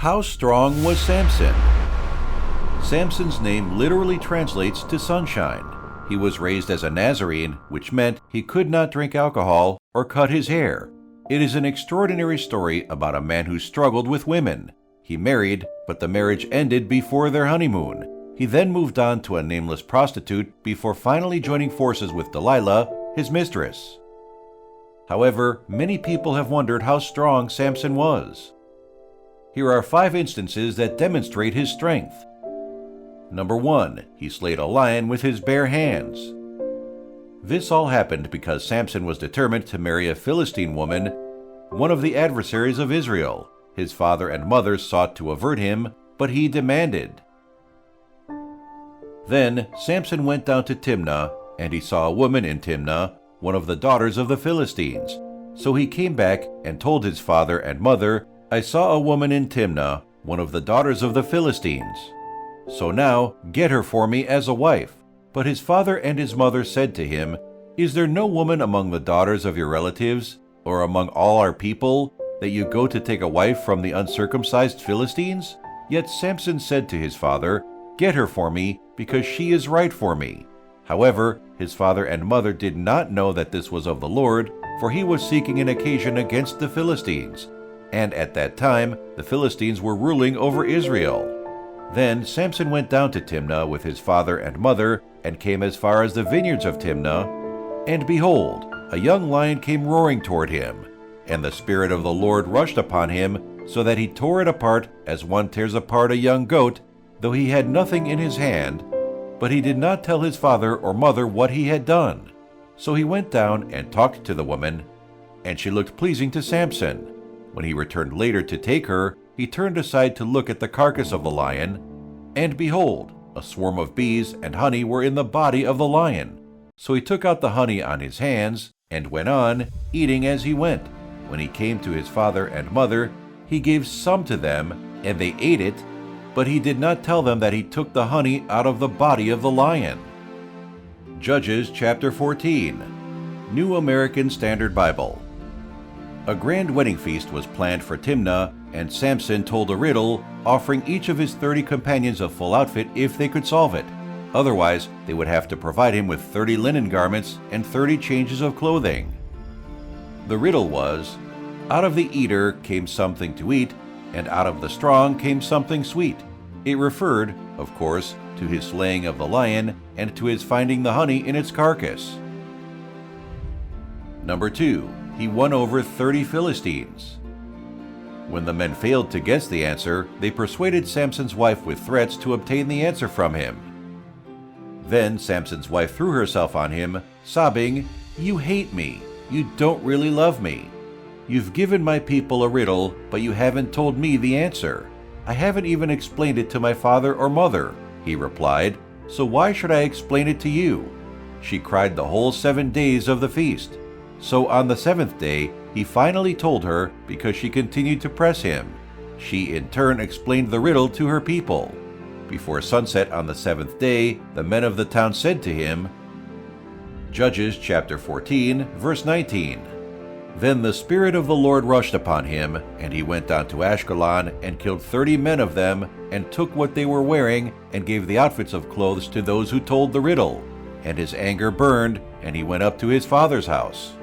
How strong was Samson? Samson's name literally translates to sunshine. He was raised as a Nazarene, which meant he could not drink alcohol or cut his hair. It is an extraordinary story about a man who struggled with women. He married, but the marriage ended before their honeymoon. He then moved on to a nameless prostitute before finally joining forces with Delilah, his mistress. However, many people have wondered how strong Samson was. Here are 5 instances that demonstrate his strength. Number 1. He slayed a lion with his bare hands. This all happened because Samson was determined to marry a Philistine woman, one of the adversaries of Israel. His father and mother sought to avert him, but he demanded. Then Samson went down to Timnah, and he saw a woman in Timnah, one of the daughters of the Philistines. So he came back and told his father and mother, "I saw a woman in Timnah, one of the daughters of the Philistines. So now get her for me as a wife." But his father and his mother said to him, "Is there no woman among the daughters of your relatives, or among all our people, that you go to take a wife from the uncircumcised Philistines?" Yet Samson said to his father, "Get her for me, because she is right for me." However, his father and mother did not know that this was of the Lord, for he was seeking an occasion against the Philistines. And at that time, the Philistines were ruling over Israel. Then Samson went down to Timnah with his father and mother, and came as far as the vineyards of Timnah. And behold, a young lion came roaring toward him, and the Spirit of the Lord rushed upon him, so that he tore it apart as one tears apart a young goat, though he had nothing in his hand. But he did not tell his father or mother what he had done. So he went down and talked to the woman, and she looked pleasing to Samson. When he returned later to take her, he turned aside to look at the carcass of the lion, and behold, a swarm of bees and honey were in the body of the lion. So he took out the honey on his hands, and went on, eating as he went. When he came to his father and mother, he gave some to them, and they ate it, but he did not tell them that he took the honey out of the body of the lion. Judges chapter 14, New American Standard Bible. A grand wedding feast was planned for Timnah, and Samson told a riddle, offering each of his 30 companions a full outfit if they could solve it. Otherwise, they would have to provide him with 30 linen garments and 30 changes of clothing. The riddle was, "Out of the eater came something to eat, and out of the strong came something sweet." It referred, of course, to his slaying of the lion and to his finding the honey in its carcass. Number 2. He won over 30 Philistines. When the men failed to guess the answer, they persuaded Samson's wife with threats to obtain the answer from him. Then Samson's wife threw herself on him, sobbing, "You hate me. You don't really love me. You've given my people a riddle, but you haven't told me the answer. I haven't even explained it to my father or mother," he replied, "so why should I explain it to you?" She cried the whole 7 days of the feast. So on the 7th day, he finally told her because she continued to press him. She in turn explained the riddle to her people. Before sunset on the 7th day, the men of the town said to him, Judges chapter 14, verse 19. Then the Spirit of the Lord rushed upon him, and he went down to Ashkelon and killed 30 men of them, and took what they were wearing, and gave the outfits of clothes to those who told the riddle. And his anger burned, and he went up to his father's house.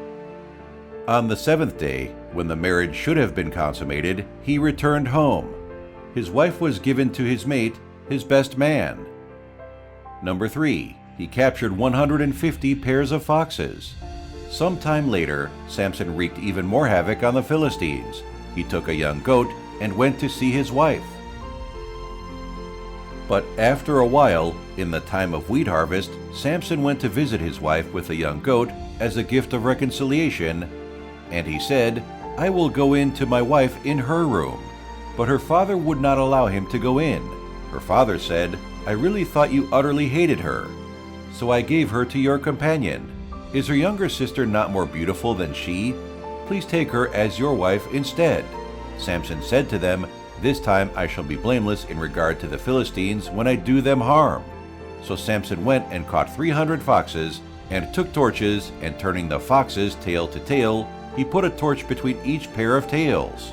On the 7th day, when the marriage should have been consummated, he returned home. His wife was given to his mate, his best man. Number 3. He captured 150 pairs of foxes. Sometime later, Samson wreaked even more havoc on the Philistines. He took a young goat and went to see his wife. But after a while, in the time of wheat harvest, Samson went to visit his wife with a young goat as a gift of reconciliation, and he said, "I will go in to my wife in her room." But her father would not allow him to go in. Her father said, "I really thought you utterly hated her, so I gave her to your companion. Is her younger sister not more beautiful than she? Please take her as your wife instead." Samson said to them, "This time I shall be blameless in regard to the Philistines when I do them harm." So Samson went and caught 300 foxes, and took torches, and turning the foxes tail to tail, he put a torch between each pair of tails.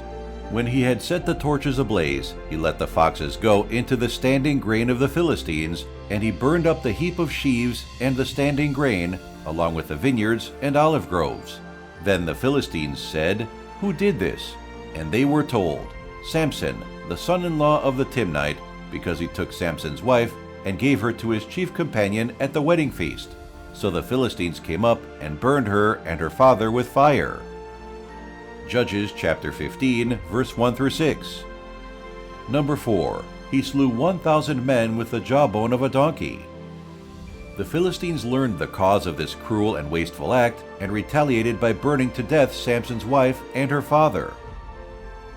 When he had set the torches ablaze, he let the foxes go into the standing grain of the Philistines, and he burned up the heap of sheaves and the standing grain, along with the vineyards and olive groves. Then the Philistines said, "Who did this?" And they were told, "Samson, the son-in-law of the Timnite, because he took Samson's wife and gave her to his chief companion at the wedding feast." So the Philistines came up and burned her and her father with fire. Judges chapter 15, verse 1 through 6. Number 4. He slew 1,000 men with the jawbone of a donkey. The Philistines learned the cause of this cruel and wasteful act and retaliated by burning to death Samson's wife and her father.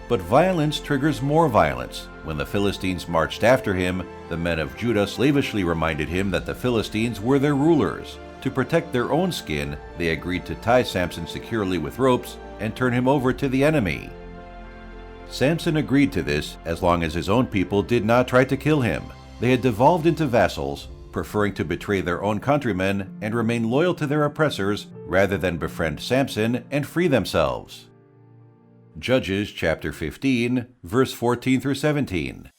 But violence triggers more violence. When the Philistines marched after him, the men of Judah slavishly reminded him that the Philistines were their rulers. To protect their own skin, they agreed to tie Samson securely with ropes and turn him over to the enemy. Samson agreed to this as long as his own people did not try to kill him. They had devolved into vassals, preferring to betray their own countrymen and remain loyal to their oppressors rather than befriend Samson and free themselves. Judges chapter 15, verse 14 through 17.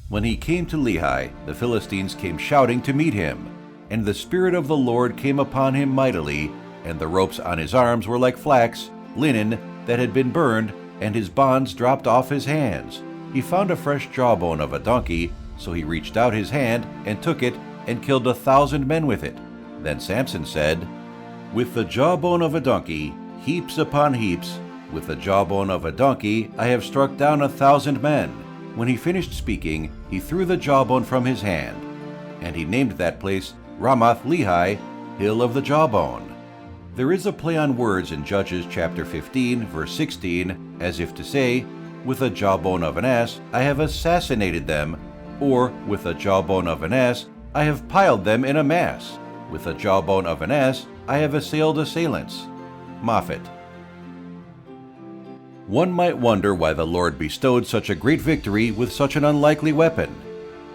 When he came to Lehi, the Philistines came shouting to meet him, and the Spirit of the Lord came upon him mightily, and the ropes on his arms were like flax, linen that had been burned, and his bonds dropped off his hands. He found a fresh jawbone of a donkey, so he reached out his hand and took it and killed 1,000 men with it. Then Samson said, "With the jawbone of a donkey, heaps upon heaps, with the jawbone of a donkey I have struck down 1,000 men." When he finished speaking, he threw the jawbone from his hand, and he named that place Ramath Lehi, Hill of the Jawbone. There is a play on words in Judges chapter 15, verse 16, as if to say, "With the jawbone of an ass I have assassinated them," or "With the jawbone of an ass I have piled them in a mass. With the jawbone of an ass I have assailed assailants." Moffat. One might wonder why the Lord bestowed such a great victory with such an unlikely weapon.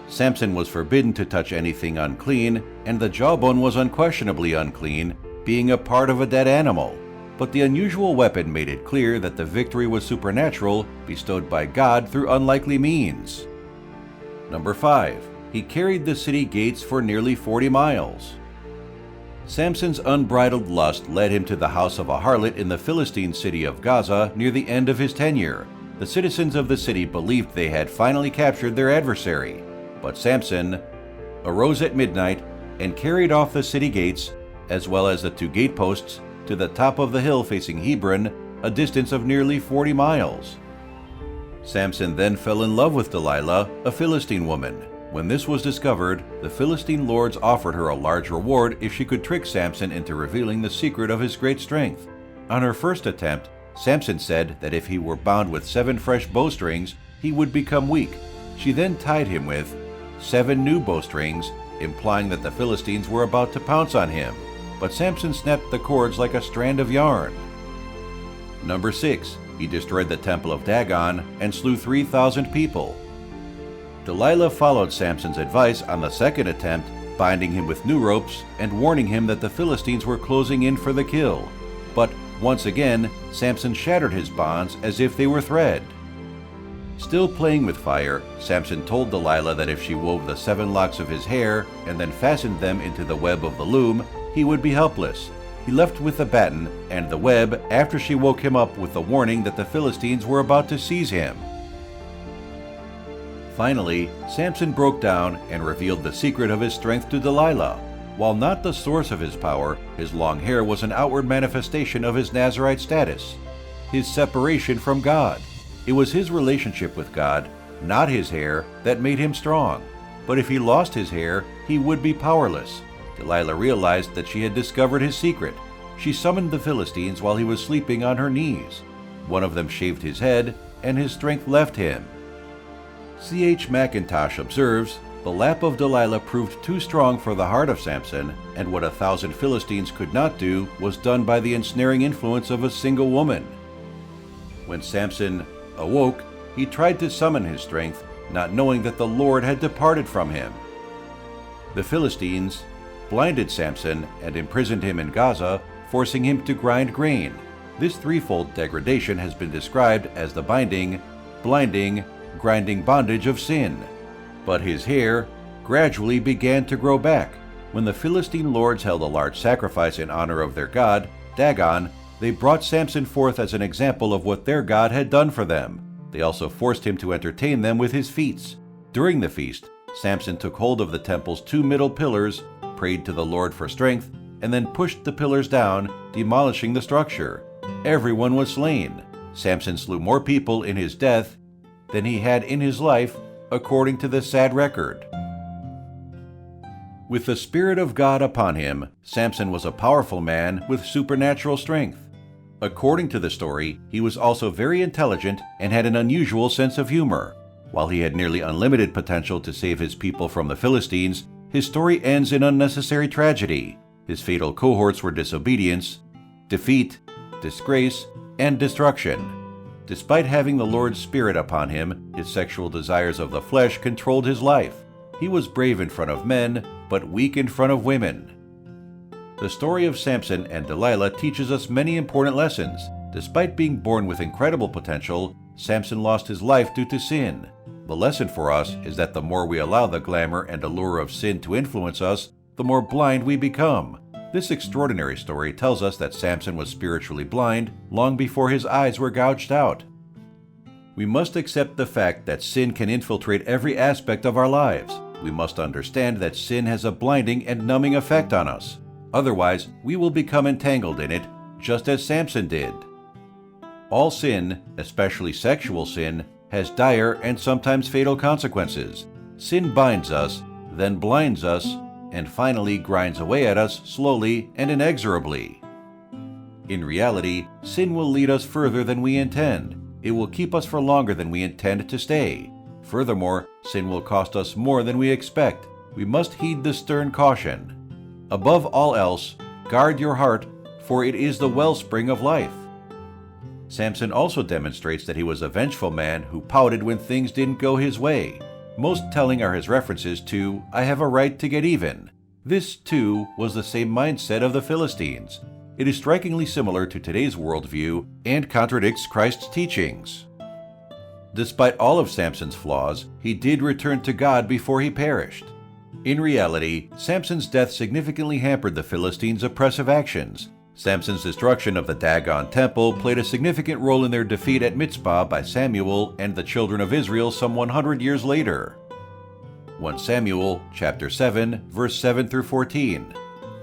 Samson was forbidden to touch anything unclean, and the jawbone was unquestionably unclean, being a part of a dead animal. But the unusual weapon made it clear that the victory was supernatural, bestowed by God through unlikely means. Number 5. He carried the city gates for nearly 40 miles. Samson's unbridled lust led him to the house of a harlot in the Philistine city of Gaza near the end of his tenure. The citizens of the city believed they had finally captured their adversary. But Samson arose at midnight and carried off the city gates, as well as the 2 gateposts, to the top of the hill facing Hebron, a distance of nearly 40 miles. Samson then fell in love with Delilah, a Philistine woman. When this was discovered, the Philistine lords offered her a large reward if she could trick Samson into revealing the secret of his great strength. On her first attempt, Samson said that if he were bound with 7 fresh bowstrings, he would become weak. She then tied him with 7 new bowstrings, implying that the Philistines were about to pounce on him. But Samson snapped the cords like a strand of yarn. Number 6. He destroyed the temple of Dagon and slew 3,000 people. Delilah followed Samson's advice on the second attempt, binding him with new ropes and warning him that the Philistines were closing in for the kill. But once again, Samson shattered his bonds as if they were thread. Still playing with fire, Samson told Delilah that if she wove the 7 locks of his hair and then fastened them into the web of the loom, he would be helpless. He left with the batten and the web after she woke him up with the warning that the Philistines were about to seize him. Finally, Samson broke down and revealed the secret of his strength to Delilah. While not the source of his power, his long hair was an outward manifestation of his Nazirite status, his separation from God. It was his relationship with God, not his hair, that made him strong. But if he lost his hair, he would be powerless. Delilah realized that she had discovered his secret. She summoned the Philistines while he was sleeping on her knees. One of them shaved his head, and his strength left him. C.H. Mackintosh observes, "The lap of Delilah proved too strong for the heart of Samson, and what 1,000 Philistines could not do was done by the ensnaring influence of a single woman." When Samson awoke, he tried to summon his strength, not knowing that the Lord had departed from him. The Philistines blinded Samson and imprisoned him in Gaza, forcing him to grind grain. This threefold degradation has been described as the binding, blinding, grinding bondage of sin. But his hair gradually began to grow back. When the Philistine lords held a large sacrifice in honor of their god, Dagon, they brought Samson forth as an example of what their god had done for them. They also forced him to entertain them with his feasts. During the feast, Samson took hold of the temple's 2 middle pillars, prayed to the Lord for strength, and then pushed the pillars down, demolishing the structure. Everyone was slain. Samson slew more people in his death than he had in his life, according to the sad record. With the Spirit of God upon him, Samson was a powerful man with supernatural strength. According to the story, he was also very intelligent and had an unusual sense of humor. While he had nearly unlimited potential to save his people from the Philistines, his story ends in unnecessary tragedy. His fatal cohorts were disobedience, defeat, disgrace, and destruction. Despite having the Lord's Spirit upon him, his sexual desires of the flesh controlled his life. He was brave in front of men, but weak in front of women. The story of Samson and Delilah teaches us many important lessons. Despite being born with incredible potential, Samson lost his life due to sin. The lesson for us is that the more we allow the glamour and allure of sin to influence us, the more blind we become. This extraordinary story tells us that Samson was spiritually blind long before his eyes were gouged out. We must accept the fact that sin can infiltrate every aspect of our lives. We must understand that sin has a blinding and numbing effect on us. Otherwise, we will become entangled in it, just as Samson did. All sin, especially sexual sin, has dire and sometimes fatal consequences. Sin binds us, then blinds us, and finally grinds away at us slowly and inexorably. In reality, sin will lead us further than we intend. It will keep us for longer than we intend to stay. Furthermore, sin will cost us more than we expect. We must heed the stern caution. Above all else, guard your heart, for it is the wellspring of life. Samson also demonstrates that he was a vengeful man who pouted when things didn't go his way. Most telling are his references to, "I have a right to get even." This, too, was the same mindset of the Philistines. It is strikingly similar to today's worldview and contradicts Christ's teachings. Despite all of Samson's flaws, he did return to God before he perished. In reality, Samson's death significantly hampered the Philistines' oppressive actions. Samson's destruction of the Dagon temple played a significant role in their defeat at Mizpah by Samuel and the children of Israel some 100 years later. 1 Samuel chapter 7, verse 7 through 14.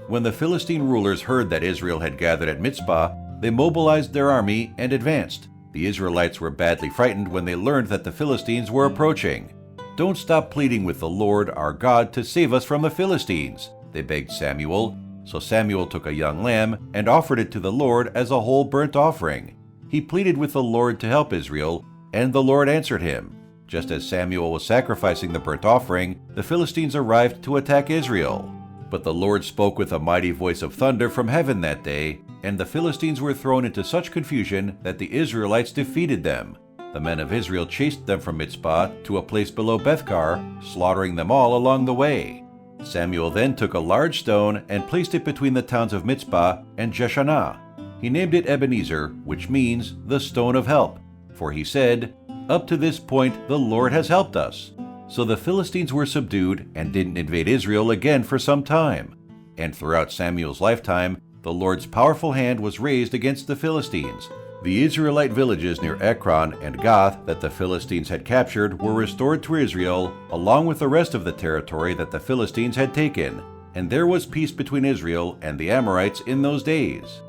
When the Philistine rulers heard that Israel had gathered at Mizpah, they mobilized their army and advanced. The Israelites were badly frightened when they learned that the Philistines were approaching. "Don't stop pleading with the Lord our God to save us from the Philistines," they begged Samuel. So Samuel took a young lamb and offered it to the Lord as a whole burnt offering. He pleaded with the Lord to help Israel, and the Lord answered him. Just as Samuel was sacrificing the burnt offering, the Philistines arrived to attack Israel. But the Lord spoke with a mighty voice of thunder from heaven that day, and the Philistines were thrown into such confusion that the Israelites defeated them. The men of Israel chased them from Mizpah to a place below Bethkar, slaughtering them all along the way. Samuel then took a large stone and placed it between the towns of Mizpah and Jeshanah. He named it Ebenezer, which means the stone of help. For he said, "Up to this point the Lord has helped us." So the Philistines were subdued and didn't invade Israel again for some time. And throughout Samuel's lifetime, the Lord's powerful hand was raised against the Philistines. The Israelite villages near Ekron and Gath that the Philistines had captured were restored to Israel, along with the rest of the territory that the Philistines had taken, and there was peace between Israel and the Amorites in those days.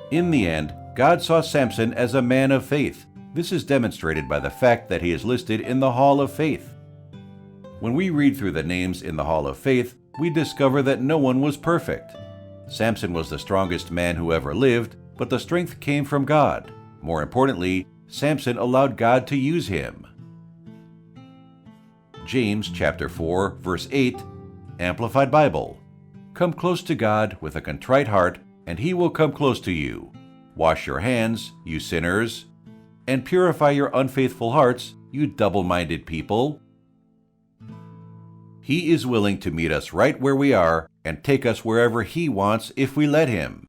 In the end, God saw Samson as a man of faith. This is demonstrated by the fact that he is listed in the Hall of Faith. When we read through the names in the Hall of Faith, we discover that no one was perfect. Samson was the strongest man who ever lived, but the strength came from God. More importantly, Samson allowed God to use him. James chapter 4, verse 8, Amplified Bible. "Come close to God with a contrite heart, and he will come close to you. Wash your hands, you sinners, and purify your unfaithful hearts, you double-minded people." He is willing to meet us right where we are and take us wherever he wants if we let him.